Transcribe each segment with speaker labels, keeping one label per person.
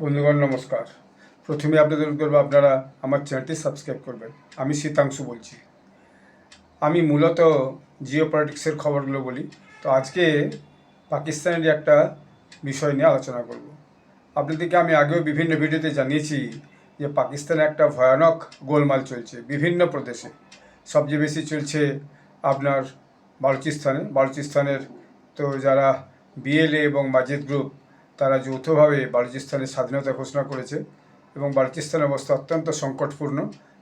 Speaker 1: বন্ধুগণ নমস্কার। প্রথমে আপনাদের করবো আপনারা আমার চ্যানেলটি সাবস্ক্রাইব করবেন। আমি শীতাংশু বলছি। আমি মূলত জিও পলিটিক্সের খবরগুলো বলি। তো আজকে পাকিস্তানের একটা বিষয় নিয়ে আলোচনা করব। আপনাদেরকে আমি আগেও বিভিন্ন ভিডিওতে জানিয়েছি যে পাকিস্তানে একটা ভয়ানক গোলমাল চলছে বিভিন্ন প্রদেশে। সবচেয়ে বেশি চলছে আপনার বালুচিস্তানের তো যারা বিএলএ এবং মাজিদ গ্রুপ তারা যৌথভাবে বালুচিস্তানের স্বাধীনতা ঘোষণা করেছে এবং বালুচিস্তানের অবস্থা অত্যন্ত সংকটপূর্ণ।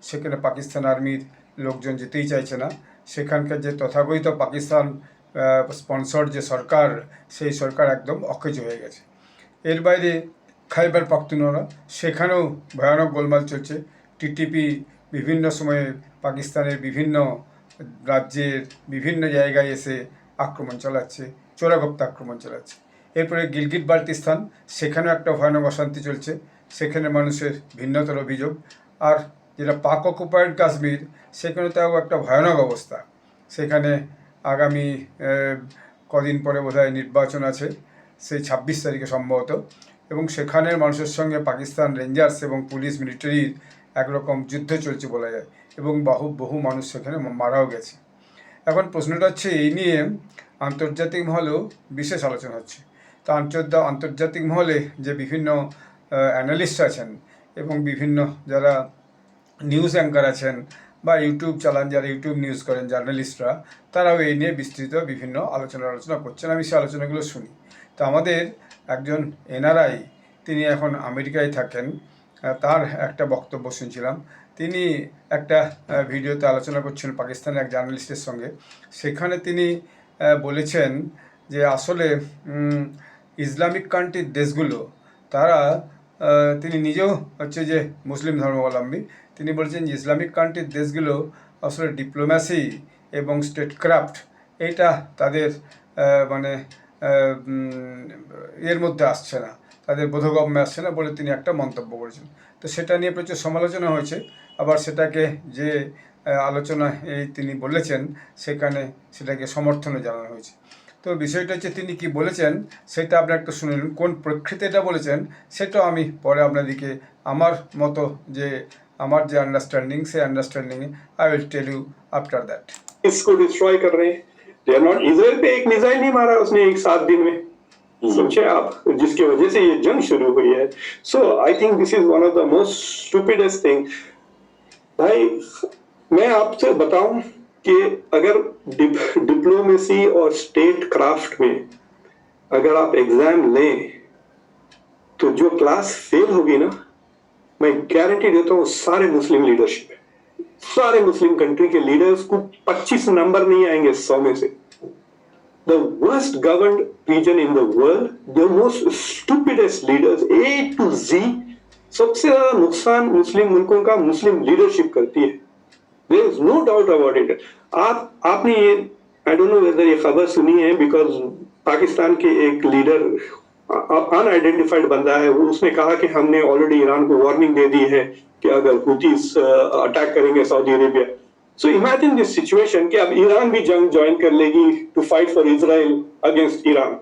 Speaker 1: সেখানে পাকিস্তান আর্মির লোকজন যেতেই চাইছে না। সেখানকার যে তথাকথিত পাকিস্তান স্পন্সর্ড যে সরকার, সেই সরকার একদম অকেজো হয়ে গেছে। এর বাইরে খাইবার পাখতুনখোয়া, সেখানেও ভয়ানক গোলমাল চলছে। টিটিপি বিভিন্ন সময়ে পাকিস্তানের বিভিন্ন রাজ্যের বিভিন্ন জায়গায় এসে আক্রমণ চালাচ্ছে, চোরাগপ্তা আক্রমণ চালাচ্ছে। এরপরে গিলগিট বাল্টিস্তান, সেখানেও একটা ভয়ানক অশান্তি চলছে। সেখানে মানুষের ভিন্নতর অভিযোগ। আর যেটা পাক অকুপায়েড কাশ্মীর, সেখানে তাও একটা ভয়ানক অবস্থা। সেখানে আগামী কদিন পরে বোধহয় নির্বাচন আছে, সেই 26 তারিখে সম্ভবত, এবং সেখানের মানুষের সঙ্গে পাকিস্তান রেঞ্জার্স এবং পুলিশ মিলিটারির একরকম যুদ্ধ চলছে বলা যায়, এবং বহু মানুষ সেখানে মারাও গেছে। এখন প্রশ্নটা হচ্ছে, এই নিয়ে আন্তর্জাতিক মহলেও বিশেষ আলোচনা হচ্ছে। তো আন্তর্জাতিক মহলে যে বিভিন্ন অ্যানালিস্ট আছেন এবং বিভিন্ন যারা নিউজ অ্যাঙ্কার আছেন বা ইউটিউব চালান, যারা ইউটিউব নিউজ করেন জার্নালিস্টরা, তারাও এই নিয়ে বিস্তৃত বিভিন্ন আলোচনা করছেন। আমি সেই আলোচনাগুলো শুনি। তো আমাদের একজন এনআরআই, তিনি এখন আমেরিকায় থাকেন, তার একটা বক্তব্য শুনছিলাম। তিনি একটা ভিডিওতে আলোচনা করছেন পাকিস্তানের এক জার্নালিস্টের সঙ্গে। সেখানে তিনি বলেছেন যে আসলে ইসলামিক কান্ট্রির দেশগুলো তারা, তিনি নিজেও হচ্ছে যে মুসলিম ধর্মাবলম্বী, তিনি বলছেন যে ইসলামিক কান্ট্রির দেশগুলো আসলে ডিপ্লোম্যাসি এবং স্টেটক্রাফট এইটা তাদের মানে এর মধ্যে আসছে না, তাদের বোধগম্যে আসছে না বলে তিনি একটা মন্তব্য করেছেন। তো সেটা নিয়ে প্রচুর সমালোচনা হয়েছে। আবার সেটাকে যে আলোচনা তিনি বলেছেন, সেখানে সেটাকে সমর্থনও জানানো হয়েছে। তো বিষয়টা হচ্ছে তিনি কি বলেছেন সেটা আপনারা একটু শুনে নিন। কোন প্রেক্ষিতে এটা বলেছেন সেটাও আমি পরে আপনাদেরকে আমার মতো যে আমার যে আন্ডারস্ট্যান্ডিং, সেই আন্ডারস্ট্যান্ডিংয়ে I will tell you after that.
Speaker 2: इसको डिस्ट्रॉय कर रहे हैं। दे आर नॉट, इजराइल पे एक मिसाइल नहीं मारा उसने एक 7 दिन में, सोचे आप, जिसकी वजह से ये जंग शुरू हुई है। So I think this is one of the most stupidest thing. भाई मैं आपसे बताऊं कि अगर डिप्लोमेसी और स्टेट क्राफ्ट में अगर आप एग्जाम लें तो जो क्लास फेल होगी ना, मैं गारंटी देता हूं सारे मुस्लिम लीडरशिप है, सारे मुस्लिम कंट्री के लीडर्स को 25 नंबर नहीं आएंगे 100 में से। The worst governed region in the world, the most stupidest leaders A to Z, सबसे ज्यादा नुकसान मुस्लिम मुल्कों का मुस्लिम लीडरशिप करती है। There is no doubt about it. आपने ये, I don't know whether ये खबर सुनी है, बिकॉज पाकिस्तान के एक लीडर अनआइडेंटिफाइड बंदा है, वो उसने कहा कि हमने ऑलरेडी ईरान को वार्निंग दे दी है कि अगर हुतीस अटैक करेंगे Saudi Arabia. So imagine this situation कि अब ईरान भी जंग ज्वाइन कर लेगी to fight for Israel against Iran.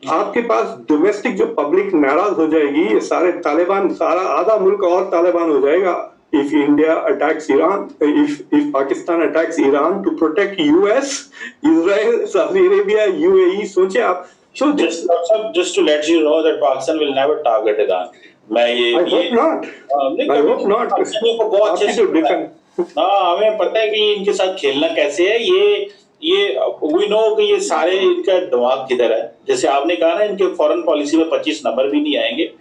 Speaker 2: आपके पास डोमेस्टिक जो पब्लिक नाराज हो जाएगी, ये सारे तालिबान, सारा आधा मुल्क और तालिबान हो जाएगा। If India attacks Iran, if Pakistan attacks Iran to protect US, Israel, Saudi Arabia, UAE, सोचे आप।
Speaker 3: So just to let you know that Pakistan will never target Iran.
Speaker 2: I hope not. I hope not.
Speaker 3: को बहुत अच्छे से हमें पता है कि इनके साथ खेलना कैसे है। ये we know कि ये सारे इनका दिमाग किधर है। जैसे आपने कहा ना, इनके फॉरेन पॉलिसी में 25 नंबर भी नहीं आएंगे,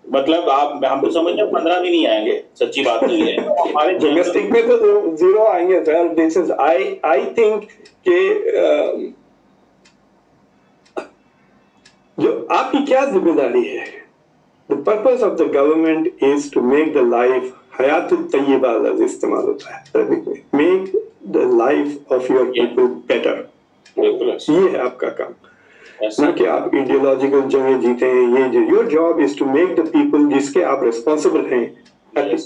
Speaker 3: मतलब आप हम तो समझ रहे 15 भी नहीं आएंगे, सच्ची बात नहीं है। हमारे
Speaker 2: डोमेस्टिक में तो 0 आएंगे sir. This is I think कि जो आपकी क्या जिम्मेदारी है, the purpose of the government is to make the life हयात तय्यबा लफ्ज इस्तेमाल होता है, make the life of your people better. ये है आपका काम, ना कि आप आइडियोलॉजिकल जंगें जीते हैं। ये your job is to make the people जिसके आप रिस्पॉन्सिबल हैं हैप्पी।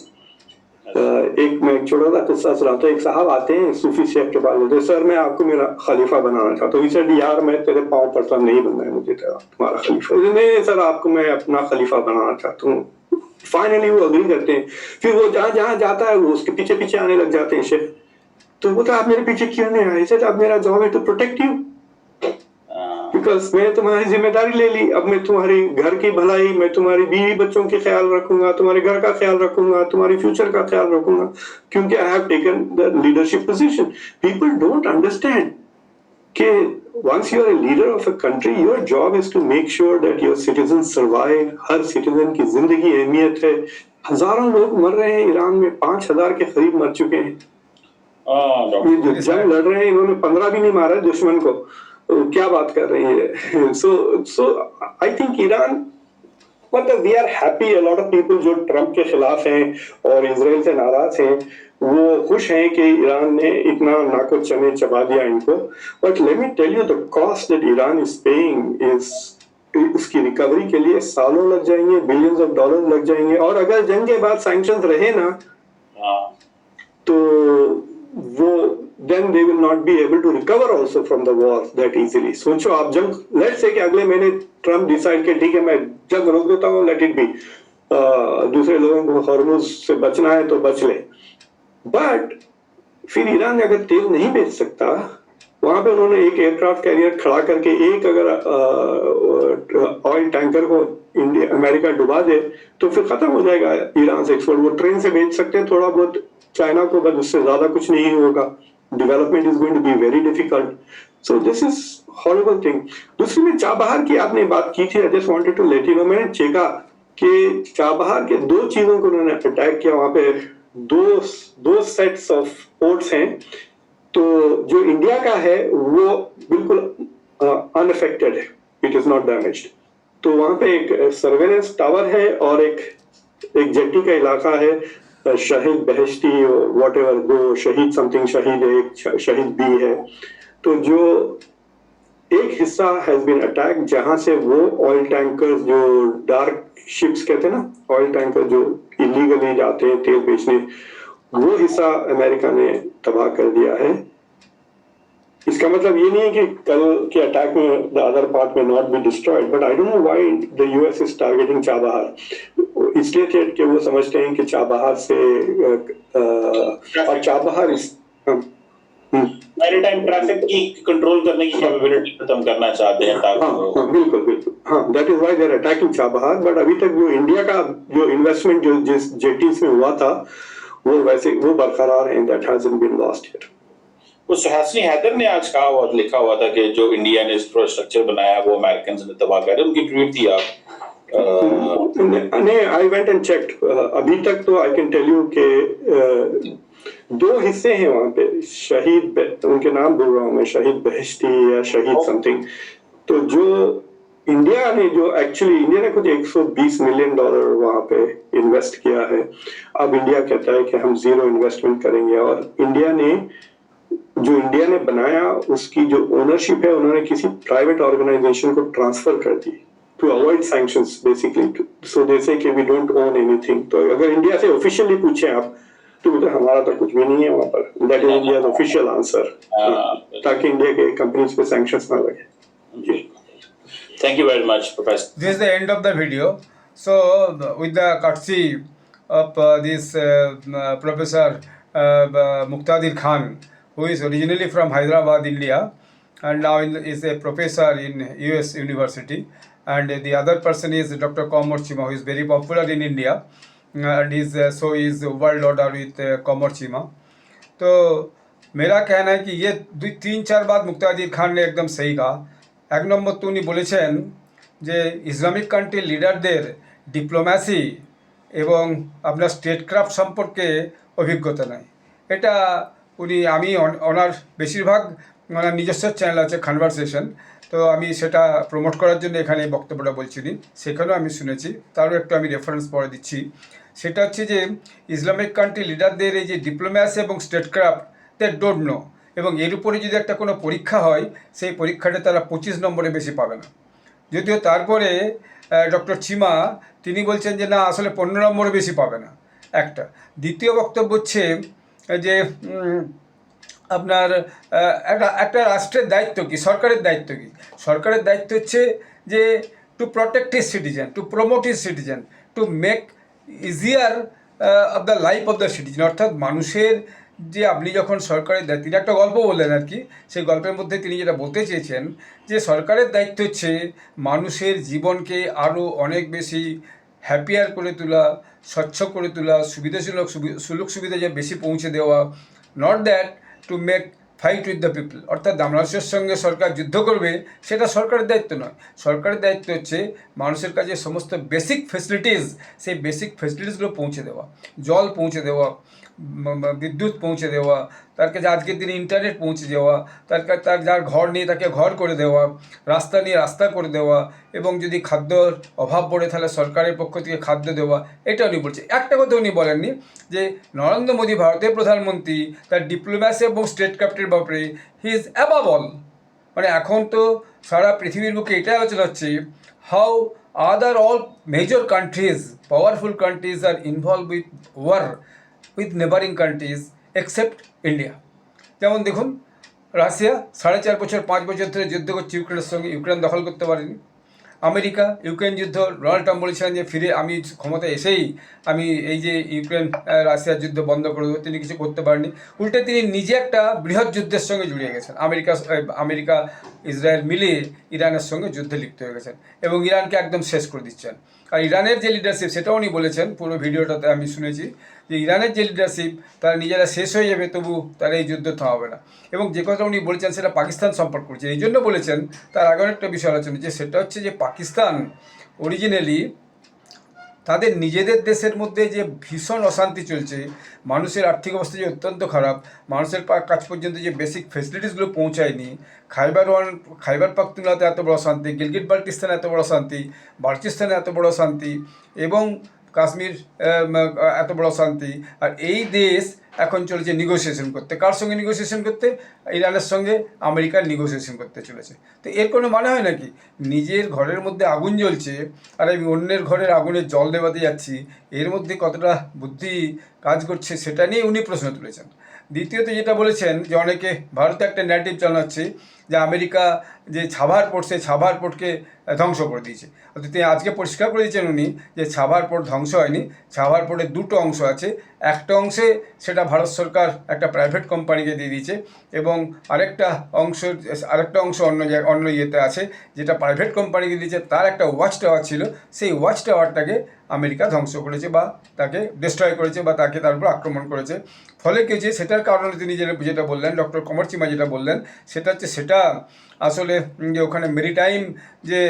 Speaker 2: एक मैं एक छोटा सा किस्सा सुनाता हूँ। एक साहब आते हैं सूफी शेख के पास, बोलते सर मैं आपको मेरा खलीफा बनाना चाहता हूँ। सर यार मैं तेरे पाँव पड़ता नहीं बनना है मुझे तुम्हारा खलीफा। नहीं सर आपको मैं अपना खलीफा बनाना चाहता हूँ। फाइनली वो अग्री करते हैं। फिर वो जहाँ जहाँ जाता है वो उसके पीछे पीछे आने लग जाते हैं शेख। तो बोलता आप मेरे पीछे क्यों नहीं आए? सर अब मेरा जॉब है टू प्रोटेक्ट यू, बिकॉज मैंने तुम्हारी जिम्मेदारी ले ली। अब मैं तुम्हारी घर की भलाई, मैं तुम्हारी बीवी बच्चों की ख्याल रखूंगा, तुम्हारे घर का ख्याल रखूंगा, तुम्हारी फ्यूचर का ख्याल रखूंगा, क्योंकि I have taken the leadership position. People don't understand कि once you are a leader of a country, your job is to make sure that your citizens survive। Her citizen की जिंदगी अहमियत है। हजारों लोग मर रहे हैं ईरान में, 5,000 के करीब मर चुके हैं। ये जो जंग लड़ रहे हैं इन्होंने 15 भी नहीं मारा दुश्मन को, तो क्या बात कर रही है? सो आई थिंक ईरान, मतलब we are happy, a lot of people जो ट्रम्प के खिलाफ हैं और इसराइल से नाराज हैं वो खुश हैं कि ईरान ने इतना नाको चने चबा दिया इनको। But let me tell you the cost that Iran is paying is, उसकी रिकवरी के लिए सालों लग जाएंगे, बिलियंस ऑफ डॉलर लग जाएंगे। और अगर जंग के बाद सैंक्शंस रहे ना तो वो then they will not be able to recover also from the war that easily। सोचो आप जंग, let's say कि अगले महीने ट्रम्प डिसाइड के ठीक है मैं जंग रोक देता हूँ, let it be, दूसरे लोगों को हॉर्मुज से बचना है तो बच ले। बट फिर ईरान अगर तेल नहीं बेच सकता, वहां पे उन्होंने एक एयरक्राफ्ट कैरियर खड़ा करके एक अगर ऑयल टैंकर को इंडिया अमेरिका डुबा दे तो फिर खत्म हो जाएगा ईरान से एक्सपोर्ट। वो ट्रेन से बेच सकते हैं थोड़ा बहुत चाइना को, बस उससे ज्यादा कुछ नहीं होगा। Development is going to be very difficult. So this is horrible thing. दूसरी में चाबहार की आपने बात की थी, I just wanted to let you know, मैंने चेका कि चाबहार के 2 चीजों को उन्होंने अटैक किया। वहां पे दो सेट्स ऑफ पोर्ट्स हैं। तो जो इंडिया का है वो बिल्कुल अनअफेक्टेड है, इट इज नॉट डैमेज्ड। तो वहां पे एक सर्वेलेंस टावर है और एक जेटी का इलाका है, शहीद बहश्ती वॉट एवर, दो शहीद समथिंग शहीद है, एक शहीद बी है। तो जो एक हिस्सा हैज बीन अटैक जहां से वो ऑयल टैंकर जो डार्क शिप्स कहते हैं ना, ऑयल टैंकर जो इलीगली जाते हैं तेल बेचने, वो हिस्सा अमेरिका ने तबाह कर दिया है। इसका मतलब ये नहीं है कि कल के अटैक में द अदर पार्ट में not be destroyed, but I don't know why the US is targeting Chabahar. इसलिए कि वो समझते हैं कि चाबहार से और चाबहार इस
Speaker 3: मैरीटाइम ट्रैफिक की कंट्रोल करने की कैपेबिलिटी खत्म करना चाहते हैं ताकि
Speaker 2: बिल्कुल बिल्कुल, हाँ, that is why they are attacking Chabahar. But अभी तक जो इंडिया का जो इन्वेस्टमेंट जो जिस जेटीज में हुआ था वो वैसे वो बरकरार है, that hasn't been lost here.
Speaker 3: वो सुहासिनी हैदर ने आज कहा हुआ लिखा हुआ था कि जो इंडिया ने इंफ्रास्ट्रक्चर बनाया वो अमेरिकन ने तबाह कर दिया, उनकी ट्वीट थी आप
Speaker 2: नहीं, आई वेंट एंड चेक्ड। अभी तक तो आई कैन टेल यू के 2 हिस्से हैं वहां पे, शहीद उनके नाम बोल रहा हूँ मैं, शहीद बहश्ती या शहीद समथिंग। तो जो इंडिया ने जो एक्चुअली इंडिया ने कुछ $120 मिलियन वहां पे इन्वेस्ट किया है। अब इंडिया कहता है कि हम 0 इन्वेस्टमेंट करेंगे, और इंडिया ने बनाया उसकी जो ओनरशिप है उन्होंने किसी प्राइवेट ऑर्गेनाइजेशन को ट्रांसफर कर दी टू अवॉइड सैंक्शंस बेसिकली। सो दे से कि वी डोंट ओन एनीथिंग। तो अगर इंडिया से ऑफिशियली पूछे आप तो हमारा तो कुछ भी नहीं है वहां पर, that is India's official answer, ताकि इंडिया के कंपनीज पे सैंक्शंस ना लगे।
Speaker 3: Thank you very much, Professor.
Speaker 1: This is the end of the video. So, with the courtesy of this Professor Muqtadir Khan, who is originally from Hyderabad, India, and now is a professor in US University, and the other person is Dr. Komor Chima, who is very popular in India, and so is world order with Komor Chima. तो मेरा कहना है कि ये 3-4 बात मुक्तादिर खान ने एकदम सही कहा। 1 নম্বর তো উনি বলেছেন যে ইসলামিক কান্ট্রি লিডারদের ডিপ্লোম্যাসি এবং আপনার স্টেটক্রাফট সম্পর্কে অভিজ্ঞতা নাই। এটা আমি ওনার বেশিরভাগ ওনার নিজস্ব চ্যানেল আছে কনভারসেশন, তো আমি সেটা প্রমোট করার জন্য এখানে বক্তব্যটা বলছি, সেখানেও আমি শুনেছি, তারও একটু আমি রেফারেন্স পরে দিচ্ছি। সেটা হচ্ছে যে ইসলামিক কান্ট্রি লিডারদের এই যে ডিপ্লোম্যাসি এবং স্টেটক্রাফট দে ডোন্ট নো, এবং এর উপরে যদি একটা কোনো পরীক্ষা হয় সেই পরীক্ষাটা তারা 25 নম্বরে বেশি পাবে না। যদিও তারপরে ডক্টর চিমা তিনি বলছেন যে না আসলে 15 নম্বরে বেশি পাবে না। একটা। দ্বিতীয় বক্তব্য হচ্ছে যে আপনার একটা রাষ্ট্রের দায়িত্ব কি, সরকারের দায়িত্ব কি? সরকারের দায়িত্ব হচ্ছে যে to protect his citizen, to promote his citizen, to make easier of the life of the citizen. অর্থাৎ মানুষের যে আপনি যখন সরকারের দায়িত্ব, তিনি একটা গল্প বললেন আর কি, সেই গল্পের মধ্যে তিনি যেটা বলতে চেয়েছেন যে সরকারের দায়িত্ব হচ্ছে মানুষের জীবনকে আরও অনেক বেশি হ্যাপিয়ার করে তোলা, স্বচ্ছ করে তোলা, সুবিধাজনক সুযোগ সুবিধা যে বেশি পৌঁছে দেওয়া, not that to make fight with the people. অর্থাৎ মানুষের সঙ্গে সরকার যুদ্ধ করবে, সেটা সরকারের দায়িত্ব নয়। সরকারের দায়িত্ব হচ্ছে মানুষের কাছে সমস্ত বেসিক ফেসিলিটিস, সেই বেসিক ফেসিলিটিসগুলো পৌঁছে দেওয়া, জল পৌঁছে দেওয়া, বিদ্যুৎ পৌঁছে দেওয়া, তার কাছে আজকের দিনে ইন্টারনেট পৌঁছে দেওয়া, তার যার ঘর নেই তাকে ঘর করে দেওয়া, রাস্তা নিয়ে রাস্তা করে দেওয়া, এবং যদি খাদ্যর অভাব পড়ে তাহলে সরকারের পক্ষ থেকে খাদ্য দেওয়া। এটা উনি বলছে। একটা কথা উনি বলেননি যে নরেন্দ্র মোদী ভারতের প্রধানমন্ত্রী, তার ডিপ্লোম্যাসি এবং স্টেট ক্রাফটের ব্যাপারে হি ইজ অ্যাবাভ অল। মানে এখন তো সারা পৃথিবীর বুকে এটাই আলোচনা হচ্ছে how other all major countries, powerful countries are involve with war with neighbouring countries except India. যেমন দেখুন, রাশিয়া 4.5 বছর 5 বছর ধরে যুদ্ধ করছে ইউক্রেনের সঙ্গে, ইউক্রেন দখল করতে পারেনি। আমেরিকা ইউক্রেন যুদ্ধ, ডোনাল্ড ট্রাম্প বলেছিলেন যে ফিরে আমি ক্ষমতায় এসেই আমি এই যে ইউক্রেন রাশিয়ার যুদ্ধ বন্ধ করে দেবো, তিনি কিছু করতে পারেননি। উল্টে তিনি নিজে একটা বৃহৎ যুদ্ধের সঙ্গে জড়িয়ে গেছেন। আমেরিকা ইসরায়েল মিলিয়ে ইরানের সঙ্গে যুদ্ধে লিপ্ত হয়ে গেছেন এবং ইরানকে একদম শেষ করে দিচ্ছেন। আর ইরানের যে লিডারশিপ, সেটাও উনি বলেছেন, পুরো ভিডিওটাতে আমি শুনেছি, যে ইরানের যে লিডারশিপ তারা নিজেরা শেষ হয়ে যাবে, তবু তারা এই যুদ্ধ থামাবে না। এবং যে কথা উনি বলেছেন সেটা পাকিস্তান সম্পর্ক করছে। এই জন্য বলেছেন, তার আগে একটা বিষয় আলোচনা, যে সেটা হচ্ছে যে পাকিস্তান অরিজিনালি তাদের নিজেদের দেশের মধ্যে যে ভীষণ অশান্তি চলছে, মানুষের আর্থিক অবস্থা যে অত্যন্ত খারাপ, মানুষের কাছ পর্যন্ত যে বেসিক ফেসিলিটিসগুলো পৌঁছায়নি, খাইবার পাখতুনখোয়াতে এত বড় শান্তি, গিলগিট বাল্টিস্তানে এত বড় শান্তি, বালুচিস্তানে এত বড় শান্তি, এবং কাশ্মীর এত বড় শান্তি। আর এই দেশ এখন চলেছে নেগোসিয়েশন করতে। কার সঙ্গে নেগোসিয়েশন করতে? ইরানের সঙ্গে আমেরিকার নেগোসিয়েশন করতে চলেছে। তো এর কোনো মানে হয় নাকি? নিজের ঘরের মধ্যে আগুন জ্বলছে আর আমি অন্যের ঘরের আগুনে জল দেওয়াতে যাচ্ছি, এর মধ্যে কতটা বুদ্ধি কাজ করছে সেটা নিয়ে উনি প্রশ্ন তুলেছেন। দ্বিতীয়ত যেটা বলেছেন, যে অনেকে ভারতে একটা ন্যারেটিভ চালাচ্ছে যে আমেরিকা যে ছাভার পোর্ট, সেই ছাভার পোর্টকে ধ্বংস করে দিয়েছে। অর্থাৎ তিনি আজকে পরিষ্কার করে দিয়েছেন উনি যে ছাভার পোর্ট ধ্বংস হয়নি। ছাভার পোর্টের দুটো অংশ আছে, একটা অংশে সেটা ভারত সরকার একটা প্রাইভেট কোম্পানিকে দিয়ে দিয়েছে, এবং আরেকটা অংশ অন্য ইয়েতে আছে, যেটা প্রাইভেট কোম্পানিকে দিয়েছে। তার একটা ওয়াচ টাওয়ার ছিল, সেই ওয়াচ টাওয়ারটাকে আমেরিকা ধ্বংস করেছে, বা তাকে ডিস্ট্রয় করেছে, বা তাকে তার উপর আক্রমণ করেছে। ফলে কি হয়েছে, সেটার কারণে তিনি যেটা বললেন, ডক্টর কমর চিমা যেটা বললেন, সেটা হচ্ছে সেটা আসলে যে ওখানে মেরিটাইম যে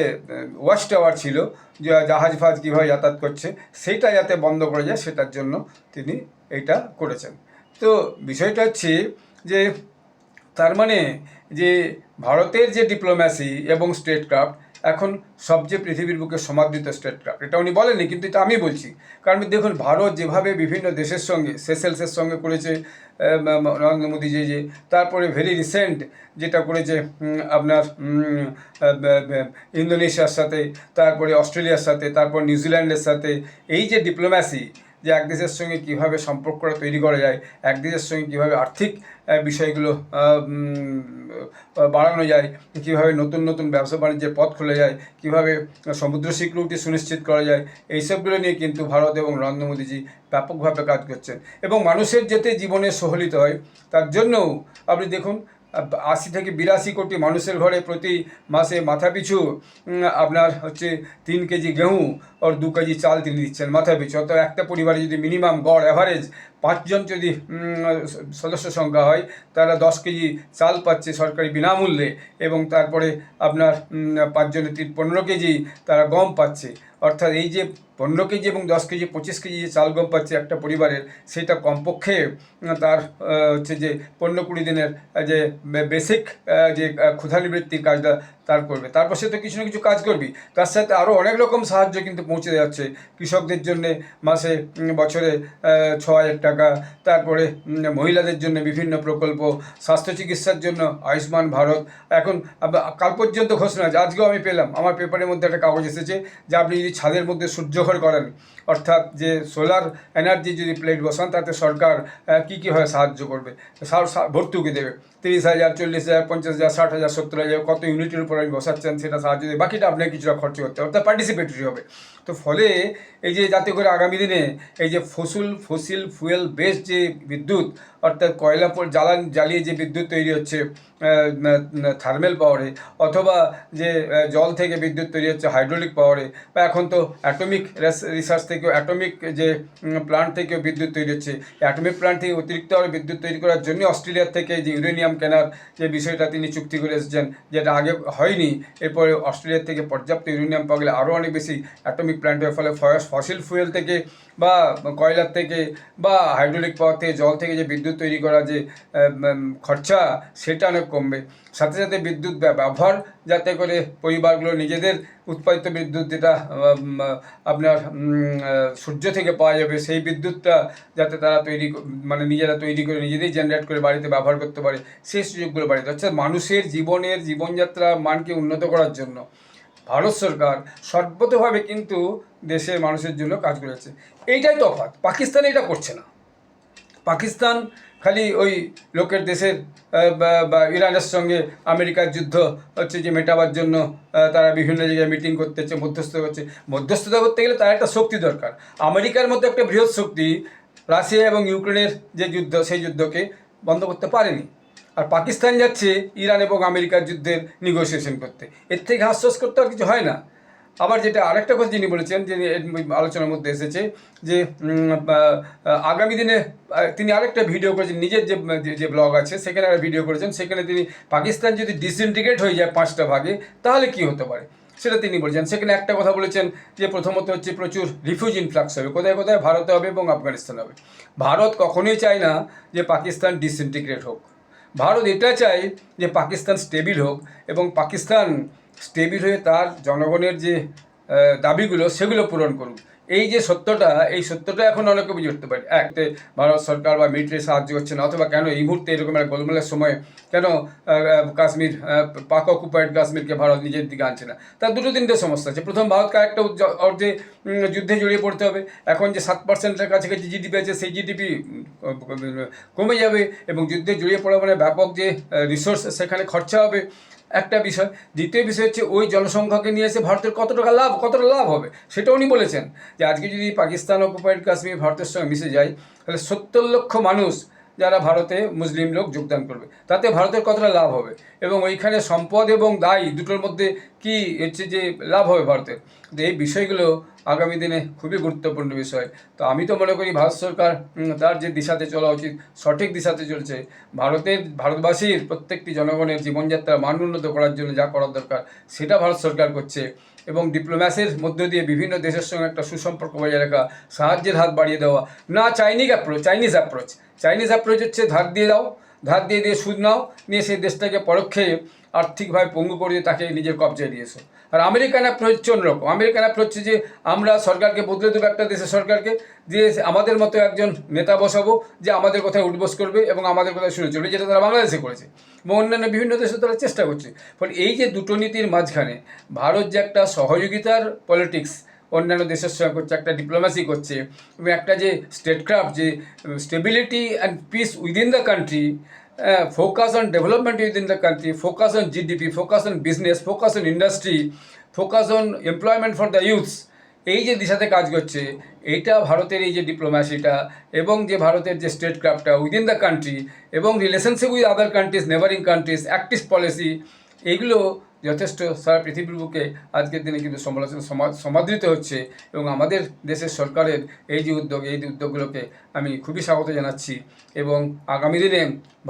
Speaker 1: ওয়াচ টাওয়ার ছিল, যে জাহাজ ফাজ কীভাবে যাতায়াত করছে, সেইটা যাতে বন্ধ করে যায়, সেটার জন্য তিনি এইটা করেছেন। তো বিষয়টা হচ্ছে যে তার মানে যে ভারতের যে ডিপ্লোম্যাসি এবং স্টেটক্রাফট এখন সবচেয়ে পৃথিবীর বুকে সমাদৃত স্টেটক্রাফট, এটা উনি বলেননি, কিন্তু এটা আমি বলছি। কারণ দেখুন, ভারত যেভাবে বিভিন্ন দেশের সঙ্গে, সেশেলসের সঙ্গে করেছে নরেন্দ্র মোদীজি, যে তারপরে ভেরি রিসেন্ট যেটা করেছে আপনার ইন্দোনেশিয়ার সাথে, তারপরে অস্ট্রেলিয়ার সাথে, তারপর নিউজিল্যান্ডের সাথে, এই যে ডিপ্লোম্যাসি, যে এক দেশের সঙ্গে কীভাবে সম্পর্কটা তৈরি করা যায়, এক দেশের সঙ্গে কীভাবে আর্থিক বিষয়গুলো বাড়ানো যায়, কীভাবে নতুন নতুন ব্যবসা বাণিজ্যের পথ খুলে যায়, কীভাবে সমুদ্র সিকিউরিটি সুনিশ্চিত করা যায়, এইসবগুলো নিয়ে কিন্তু ভারত এবং নরেন্দ্র মোদীজি ব্যাপকভাবে কাজ করছেন। এবং মানুষের যাতে জীবনে সহলিত হয়, তার জন্যও আপনি দেখুন 80 থেকে 82 কোটি মানুষের ঘরে প্রতি মাসে মাথাপিছু আপনার হচ্ছে 3 কেজি গেহু আর 2 কেজি চাল তিনি দিচ্ছেন মাথাপিছু। অর্থাৎ একটা পরিবারে যদি মিনিমাম গড় অ্যাভারেজ 5 জন যদি সদস্য সংখ্যা হয়, তারা 10 কেজি চাল পাচ্ছে সরকারি বিনামূল্যে, এবং তারপরে আপনার 5 জনে 15 কেজি তারা গম পাচ্ছে। অর্থাৎ এই যে 15 কেজি এবং 10 কেজি 25 কেজি যে চাল গম পাচ্ছে একটা পরিবারের, সেটা কমপক্ষে তার হচ্ছে যে 15-20 দিনের যে বেসিক যে ক্ষুধা নিবৃত্তির কাজটা তার করবে, তারপর সে তো কিছু না কিছু কাজ করবি, তার সাথে আরও অনেক রকম সাহায্য কিন্তু পৌঁছে যাচ্ছে কৃষকদের জন্যে মাসে বছরে 6,000 টাকা, তারপরে মহিলাদের জন্য বিভিন্ন প্রকল্প, স্বাস্থ্য চিকিৎসার জন্য আয়ুষ্মান ভারত। এখন কাল পর্যন্ত ঘোষণা আছে, আজকেও আমি পেলাম আমার পেপারের মধ্যে একটা কাগজ এসেছে যে আপনি যদি ছাদের মধ্যে সূর্যঘর করেন, অর্থাৎ যে সোলার এনার্জি যদি প্লেট বসান, তাতে সরকার কী কীভাবে সাহায্য করবে, ভর্তুকি দেবে 30,000, 40,000, 50,000, 60,000, 70,000, কত ইউনিটের উপর আমি বসাচ্ছেন সেটা সাহায্য দেবে, বাকিটা আপনাকে কিছুটা খরচ করতে হবে, অর্থাৎ পার্টিসিপেটরি হবে। তো ফলে এই যে যাতে করে আগামী দিনে এই যে ফসিল ফুয়েল বেসড যে বিদ্যুৎ, অর্থাৎ কয়লা জ্বালিয়ে যে বিদ্যুৎ তৈরি হচ্ছে থার্মেল পাওয়ারে, অথবা যে জল থেকে বিদ্যুৎ তৈরি হচ্ছে হাইড্রোলিক পাওয়ারে, বা এখন তো অ্যাটমিক রিসার্চ থেকেও অ্যাটমিক যে প্লান্ট থেকেও বিদ্যুৎ তৈরি হচ্ছে, অ্যাটমিক প্লান্ট থেকে অতিরিক্ত বিদ্যুৎ তৈরি করার জন্য অস্ট্রেলিয়ার থেকে যে ইউরেনিয়াম কেনার যে বিষয়টা তিনি চুক্তি করে এসেছেন, যেটা আগে হয়নি, এরপরে অস্ট্রেলিয়ার থেকে পর্যাপ্ত ইউরেনিয়াম পাওয়া গেলে আরও অনেক বেশি অ্যাটমিক প্ল্যান্ট হওয়ার ফলে ফসিল ফুয়েল থেকে বা কয়লার থেকে বা হাইড্রোলিক পাওয়ার থেকে, জল থেকে যে বিদ্যুৎ তৈরি করা যে খরচা, সেটা অনেক কমবে। সাথে সাথে বিদ্যুৎ ব্যবহার যাতে করে পরিবারগুলো নিজেদের উৎপাদিত বিদ্যুৎ, যেটা আপনার সূর্য থেকে পাওয়া যাবে, সেই বিদ্যুৎটা যাতে তারা নিজেরা তৈরি করে নিজেদের জেনারেট করে বাড়িতে ব্যবহার করতে পারে, সেই সুযোগগুলো বাড়িতে, অর্থাৎ মানুষের জীবনযাত্রার মানকে উন্নত করার জন্য ভারত সরকার সর্বতভাবে কিন্তু দেশের মানুষের জন্য কাজ করেছে। এইটাই তফাৎ, পাকিস্তান এটা করছে না। পাকিস্তান খালি ওই লোকের দেশের বা ইরানের সঙ্গে আমেরিকার যুদ্ধ হচ্ছে যে মেটাবার জন্য তারা বিভিন্ন জায়গায় মিটিং করতে হচ্ছে, মধ্যস্থতা করতে গেলে তার একটা শক্তি দরকার। আমেরিকার মতো একটা বৃহৎ শক্তি রাশিয়া এবং ইউক্রেনের যে যুদ্ধ, সেই যুদ্ধকে বন্ধ করতে পারেনি। আর পাকিস্তান যাচ্ছে ইরান এবং আমেরিকার যুদ্ধের নেগোসিয়েশন করতে, এর থেকে হাস্যস করতে আর কিছু হয় না। আবার যেটা আরেকটা কথা যিনি বলেছেন, যে আলোচনার মধ্যে এসেছে, যে আগামী দিনে তিনি আরেকটা ভিডিও করেছেন, নিজের যে ব্লগ আছে সেখানে একটা ভিডিও করেছেন, সেখানে তিনি পাকিস্তান যদি ডিসইন্টিগ্রেট হয়ে যায় 5টা ভাগে, তাহলে কি হতে পারে সেটা তিনি বলেছেন। সেখানে একটা কথা বলেছেন যে প্রথমত হচ্ছে প্রচুর রিফিউজি ইনফ্লাক্স হবে, কোথায় কোথায়, ভারতে হবে এবং আফগানিস্তান হবে। ভারত কখনোই চায় না যে পাকিস্তান ডিসইন্টিগ্রেট হোক। ভারত এটা চায় যে পাকিস্তান স্টেবিল হোক, এবং পাকিস্তান স্টেবিল হয়ে তার জনগণের যে দাবিগুলো সেগুলো পূরণ করুক। এই যে সত্যটা, এই সত্যটা এখন অনেকে বুঝে উঠতে পারে। একতে ভারত সরকার বা মিলিটারি সাহায্য করছে না, অথবা কেন এই মুহূর্তে এরকম একটা গোলমালের সময় কেন কাশ্মীর, পাক অকুপাইড কাশ্মীরকে ভারত নিজের দিকে আনছে না। তার 2-3টে সমস্যা আছে। প্রথম, ভারতকে একটা যে যুদ্ধে জড়িয়ে পড়তে হবে। এখন যে 7%-এর কাছাকাছি জিডিপি আছে, সেই জিডিপি কমে যাবে, এবং যুদ্ধে জড়িয়ে পড়া মানে ব্যাপক যে রিসোর্স সেখানে খরচা হবে, একটা বিষয়। দ্বিতীয় বিষয় হচ্ছে ওই জনসংখ্যাকে নিয়ে এসে ভারতের কতটা লাভ হবে, সেটা উনি বলেছেন যে আজকে যদি পাকিস্তান অকুপাইড কাশ্মীর ভারতের সঙ্গে মিশে যায়, তাহলে 70 লক্ষ মানুষ যারা ভারতে মুসলিম লোক যোগদান করবে, তাতে ভারতের কতটা লাভ হবে, এবং ওইখানে সম্পদ এবং দায় দুটোর মধ্যে কি হচ্ছে যে লাভ হবে ভারতের। তো এই বিষয়গুলো আগামী দিনে খুবই গুরুত্বপূর্ণ বিষয়। তো আমি তো মনে করি ভারত সরকার তার যে দিশাতে চলা উচিত, সঠিক দিশাতে চলছে। ভারতবাসীর প্রত্যেকটি জনগণের জীবনযাত্রার মান উন্নত করার জন্য যা করার দরকার সেটা ভারত সরকার করছে, এবং ডিপ্লোম্যাসির মধ্য দিয়ে বিভিন্ন দেশের সঙ্গে একটা সুসম্পর্ক বজায় রাখা, সাহায্যের হাত বাড়িয়ে দেওয়া, না চাইনিজ অ্যাপ্রোচ হচ্ছে ধার দিয়ে সুদ নাও, নিয়ে সেই দেশটাকে পরোক্ষে আর্থিকভাবে পঙ্গু করে তাকে নিজের কবজায় দিয়েছো। আর আমেরিকান অ্যাপ্রোচ হচ্ছে অন্যরকম। আমেরিকান অ্যাপ্রোচ হচ্ছে যে আমরা সরকারকে বদলে দেবো, একটা দেশের সরকারকে দিয়ে আমাদের মতো একজন নেতা বসাবো যে আমাদের কথায় উঠবোস করবে এবং আমাদের কথা শুনে চলবে, যেটা তারা বাংলাদেশে করেছে এবং অন্যান্য বিভিন্ন দেশে তারা চেষ্টা করছে। ফলে এই যে দুটো নীতির মাঝখানে ভারত যে একটা সহযোগিতার পলিটিক্স অন্যান্য দেশের সঙ্গে করছে, একটা ডিপ্লোম্যাসি করছে, এবং একটা যে স্টেটক্রাফট, যে stability and piece within the country, focus on development within the country, focus on GDP, focus on business, focus on industry, focus on employment for the youths, এই যে দিশাতে কাজ করছে, এইটা ভারতের এই যে ডিপ্লোম্যাসিটা এবং যে ভারতের যে স্টেট ক্রাফটটা উইদিন দ্য কান্ট্রি এবং relationship with other countries, neighbouring countries, active policy, এইগুলো যথেষ্ট সারা পৃথিবীর বুকে আজকের দিনে কিন্তু সমাদৃত হচ্ছে। এবং আমাদের দেশের সরকারের এই যে উদ্যোগগুলোকে আমি খুবই স্বাগত জানাচ্ছি, এবং আগামী দিনে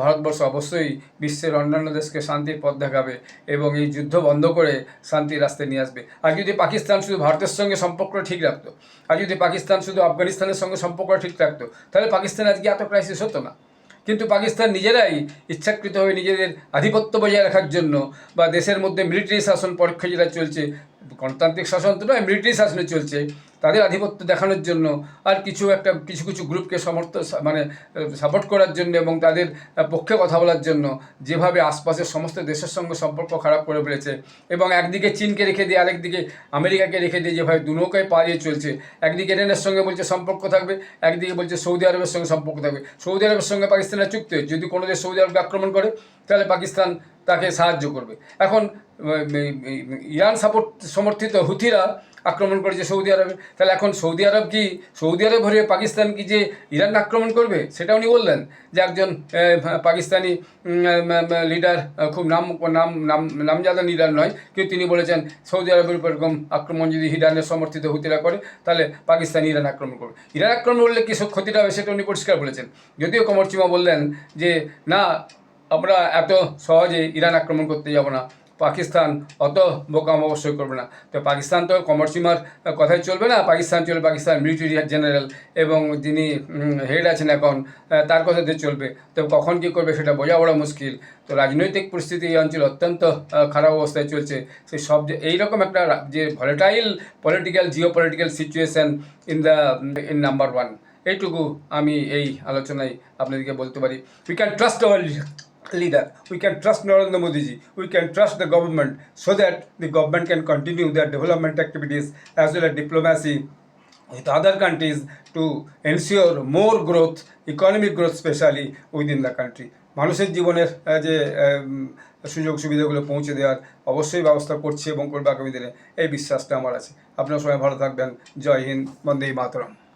Speaker 1: ভারতবর্ষ অবশ্যই বিশ্বের অন্যান্য দেশকে শান্তির পথ দেখাবে এবং এই যুদ্ধ বন্ধ করে শান্তির রাস্তায় নিয়ে আসবে। আর যদি পাকিস্তান শুধু ভারতের সঙ্গে সম্পর্ক ঠিক রাখতো, আর যদি পাকিস্তান শুধু আফগানিস্তানের সঙ্গে সম্পর্ক ঠিক রাখতো, তাহলে পাকিস্তান আজকে এত ক্রাইসিস হতো না। কিন্তু পাকিস্তান নিজেরাই ইচ্ছাকৃতভাবে নিজেদের আধিপত্য বজায় রাখার জন্য বা দেশের মধ্যে মিলিটারি শাসন পরোক্ষ যেটা চলছে, গণতান্ত্রিক শাসন তো নয়, মিলিটারি শাসনে চলছে, তাদের আধিপত্য দেখানোর জন্য আর কিছু কিছু গ্রুপকে সাপোর্ট করার জন্য এবং তাদের পক্ষে কথা বলার জন্য যেভাবে আশপাশের সমস্ত দেশের সঙ্গে সম্পর্ক খারাপ করে ফেলেছে এবং একদিকে চীনকে রেখে দিয়ে আরেকদিকে আমেরিকাকে রেখে দিয়ে যেভাবে দু নৌকায় পা দিয়ে চলছে, একদিকে ইরানের সঙ্গে বলছে সম্পর্ক থাকবে, একদিকে বলছে সৌদি আরবের সঙ্গে সম্পর্ক থাকবে। সৌদি আরবের সঙ্গে পাকিস্তানের চুক্তি হয়েছে, যদি কোনো দেশ সৌদি আরবকে আক্রমণ করে তাহলে পাকিস্তান তাকে সাহায্য করবে। এখন ইরান সমর্থিত হুথিরা আক্রমণ করেছে সৌদি আরবে, তাহলে এখন সৌদি আরব ভরে পাকিস্তান কি যে ইরান আক্রমণ করবে? সেটা উনি বললেন যে একজন পাকিস্তানি লিডার, খুব নামজাদা লিডার নয়, কিন্তু তিনি বলেছেন সৌদি আরবের উপর এরকম আক্রমণ যদি ইরানের সমর্থিত হুতিরা করে তাহলে পাকিস্তান ইরান আক্রমণ করবে। ইরান আক্রমণ করলে কি ক্ষতিটা হবে সেটা উনি পরিষ্কার বলেছেন। যদিও কমর চিমা বললেন যে না, আমরা এত সহজে ইরান আক্রমণ করতে যাব না, পাকিস্তান অত বোকাম অবশ্যই করবে না। তো পাকিস্তান তো কমর চিমার কথাই চলবে না, পাকিস্তান মিলিটারি জেনারেল এবং যিনি হেড আছেন এখন তার কথাতে চলবে। তো কখন কী করবে সেটা বোঝা বড় মুশকিল। তো রাজনৈতিক পরিস্থিতি এই অঞ্চলে অত্যন্ত খারাপ অবস্থায় চলছে। সেই সব যে এইরকম একটা যে volatile geopolitical situation in number 1, এইটুকু আমি এই আলোচনায় আপনাদেরকে বলতে পারি। We can trust our leader, we can trust Narendra Modi ji, we can trust the government so that the government can continue their development activities as well as diplomacy with other countries to ensure more growth, economic growth especially within the country. মানুষের জীবনের যে সুযোগ সুবিধাগুলো পৌঁছে দেওয়ার অবশ্যই ব্যবস্থা করছে এবং করবে আগামী দিনে, এই বিশ্বাসটা আমার আছে। আপনারা সবাই ভালো থাকবেন। জয় হিন্দ, বন্দে মাতরম।